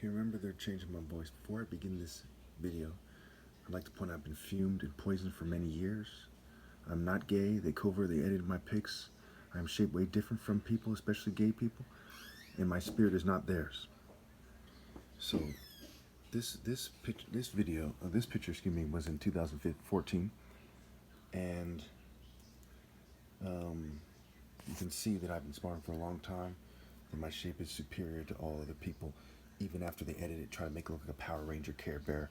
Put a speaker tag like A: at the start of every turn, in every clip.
A: Okay, remember they're changing my voice. Before I begin this video, I'd like to point out I've been fumed and poisoned for many years. I'm not gay. They covertly edited my pics. I'm shaped way different from people, especially gay people, and my spirit is not theirs. So this picture, excuse me, was in 2014, and you can see that I've been sparring for a long time. And my shape is superior to all other people, even after they edit it, try to make it look like a Power Ranger Care Bear,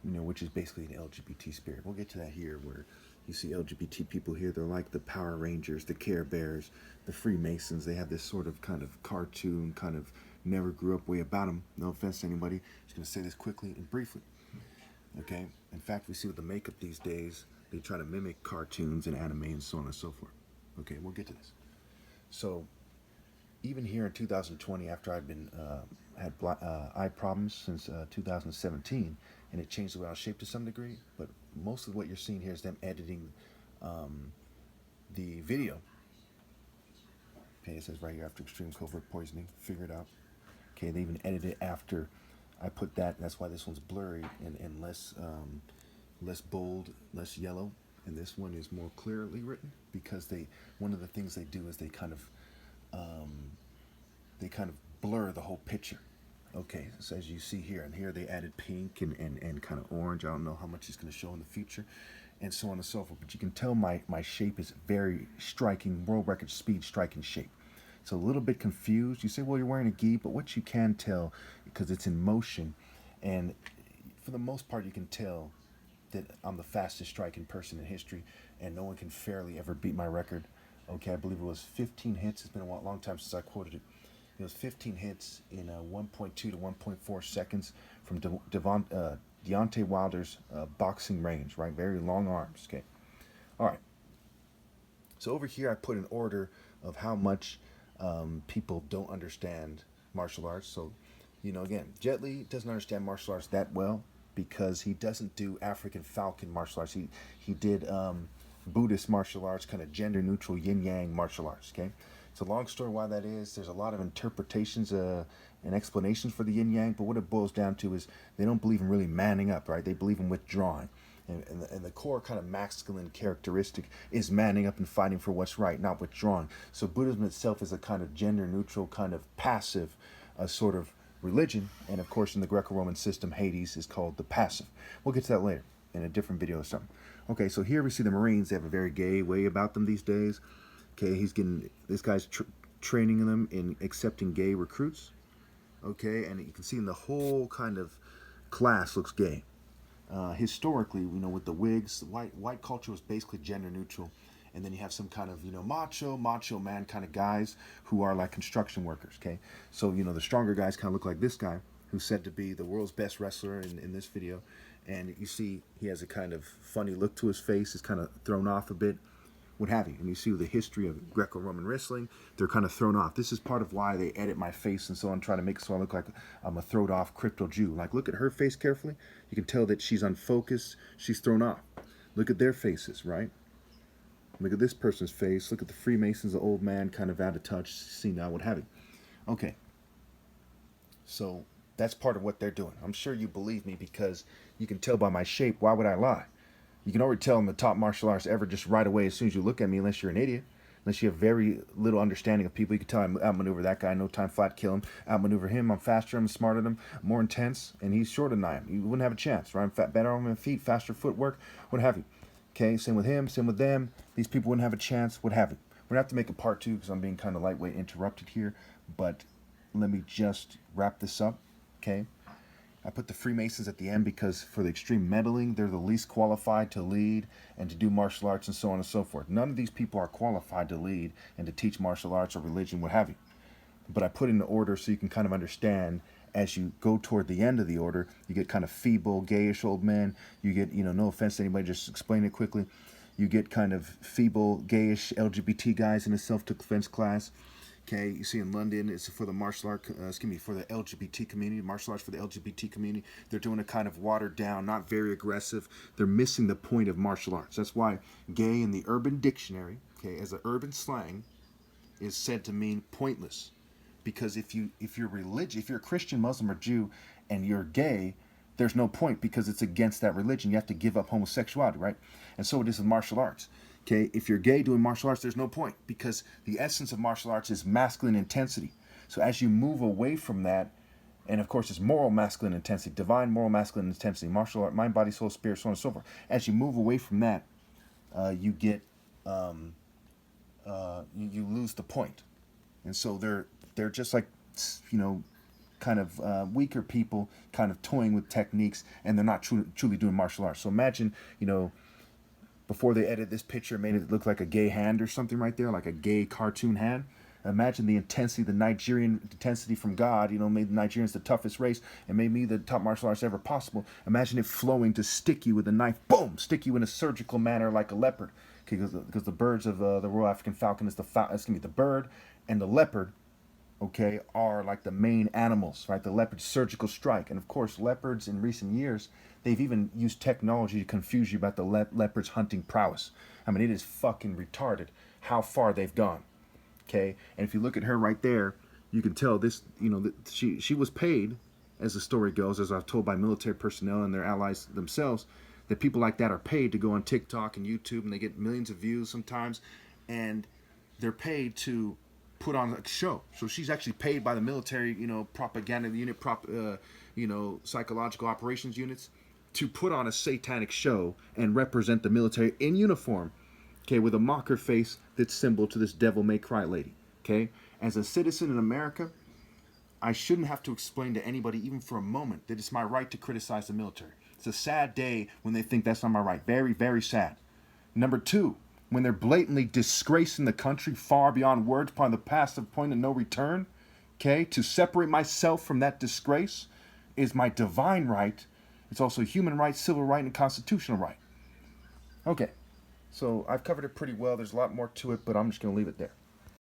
A: which is basically an LGBT spirit. We'll get to that here, where you see LGBT people here. They're like the Power Rangers, the Care Bears, the Freemasons. They have this sort of kind of cartoon, kind of never grew up way about them. No offense to anybody. Just going to say this quickly and briefly. Okay? In fact, we see with the makeup these days, they try to mimic cartoons and anime and so on and so forth. Okay, we'll get to this. So, even here in 2020, after I've been had eye problems since 2017, and it changed the way I was shaped to some degree. But most of what you're seeing here is them editing the video. Okay, it says right here, after extreme covert poisoning, figure it out. Okay, they even edited it after I put that. That's why this one's blurry and less less bold, less yellow, and this one is more clearly written, because one of the things they do is they kind of blur the whole picture. Okay, so as you see here, and here they added pink and kind of orange. I don't know how much it's going to show in the future, and so on and so forth. But you can tell my shape is very striking, world record speed striking shape. So a little bit confused. You say, well, you're wearing a gi, but what you can tell, because it's in motion, and for the most part, you can tell that I'm the fastest striking person in history, and no one can fairly ever beat my record. Okay, I believe it was 15 hits. It's been a long time since I quoted it. It was 15 hits in 1.2 to 1.4 seconds from Deontay Wilder's boxing range, right? Very long arms, okay? All right. So over here I put an order of how much people don't understand martial arts. So, again, Jet Li doesn't understand martial arts that well because he doesn't do African Falcon martial arts. He did Buddhist martial arts, kind of gender-neutral yin-yang martial arts, okay? It's a long story why that is. There's a lot of interpretations and explanations for the yin-yang, but what it boils down to is they don't believe in really manning up, right? They believe in withdrawing. And the core kind of masculine characteristic is manning up and fighting for what's right, not withdrawing. So Buddhism itself is a kind of gender-neutral, kind of passive sort of religion. And of course, in the Greco-Roman system, Hades is called the passive. We'll get to that later in a different video or something. Okay, so here we see the Marines. They have a very gay way about them these days. Okay, this guy's training them in accepting gay recruits. Okay, and you can see in the whole kind of class looks gay. Historically, with the wigs, white culture was basically gender neutral, and then you have some kind of macho man kind of guys who are like construction workers. Okay, so the stronger guys kind of look like this guy, who's said to be the world's best wrestler in this video, and you see he has a kind of funny look to his face, is kind of thrown off a bit, what have you. And you see with the history of Greco-Roman wrestling, they're kind of thrown off. This is part of why they edit my face and so on, try to make it so I look like I'm a thrown off crypto Jew. Like, look at her face carefully. You can tell that she's unfocused. She's thrown off. Look at their faces, right? Look at this person's face. Look at the Freemasons, the old man, kind of out of touch, senile, what have you. Okay. So that's part of what they're doing. I'm sure you believe me because you can tell by my shape. Why would I lie? You can already tell I'm the top martial artist ever just right away as soon as you look at me, unless you're an idiot. Unless you have very little understanding of people. You can tell I outmaneuver that guy, no time flat, kill him. Outmaneuver him, I'm faster, I'm smarter than him, more intense, and he's shorter than I am. You wouldn't have a chance, right? I'm better on my feet, faster footwork, what have you. Okay, same with him, same with them. These people wouldn't have a chance, what have you. We're going to have to make a part 2 because I'm being kind of lightweight interrupted here. But let me just wrap this up, okay? I put the Freemasons at the end because for the extreme meddling, they're the least qualified to lead and to do martial arts and so on and so forth. None of these people are qualified to lead and to teach martial arts or religion, what have you. But I put in the order so you can kind of understand as you go toward the end of the order. You get kind of feeble, gayish old men. You get, no offense to anybody, just explain it quickly. You get kind of feeble, gayish LGBT guys in a self-defense class. Okay, you see in London, it's for the for the LGBT community, martial arts for the LGBT community. They're doing a kind of watered down, not very aggressive. They're missing the point of martial arts. That's why gay in the Urban Dictionary, okay, as an urban slang, is said to mean pointless. because if you're religious, if you're a Christian, Muslim, or Jew, and you're gay, there's no point because it's against that religion. You have to give up homosexuality, right? And so it is with martial arts. Okay, if you're gay doing martial arts, there's no point because the essence of martial arts is masculine intensity. So as you move away from that, and of course it's moral masculine intensity, divine moral masculine intensity, martial art, mind, body, soul, spirit, so on and so forth. As you move away from that, you get you lose the point. And so they're just like, you know, kind of weaker people kind of toying with techniques, and they're not truly doing martial arts. So imagine, you know, before they edited this picture, made it look like a gay hand or something right there, like a gay cartoon hand. Imagine the intensity, the Nigerian intensity from God, you know, made the Nigerians the toughest race and made me the top martial arts ever possible. Imagine it flowing to stick you with a knife, boom, stick you in a surgical manner like a leopard. Okay, because the birds of the Royal African Falcon is it's gonna be the bird and the leopard, okay, are like the main animals, right? The leopard's surgical strike. And of course, leopards in recent years, they've even used technology to confuse you about the leopard's hunting prowess. I mean, it is fucking retarded how far they've gone. Okay, and if you look at her right there, you can tell this, you know, that she was paid, as the story goes, as I've told by military personnel and their allies themselves, that people like that are paid to go on TikTok and YouTube, and they get millions of views sometimes, and they're paid to put on a show. So she's actually paid by the military, you know, propaganda unit, you know, psychological operations units, to put on a satanic show and represent the military in uniform, okay, with a mocker face that's symbol to this devil may cry lady. Okay, as a citizen in America, I shouldn't have to explain to anybody, even for a moment, that it's my right to criticize the military. It's a sad day when they think that's not my right. Very, very sad. Number two, when they're blatantly disgracing the country far beyond words upon the passive point of no return, okay, to separate myself from that disgrace is my divine right. It's also human right, civil right, and constitutional right. Okay, so I've covered it pretty well. There's a lot more to it, but I'm just going to leave it there.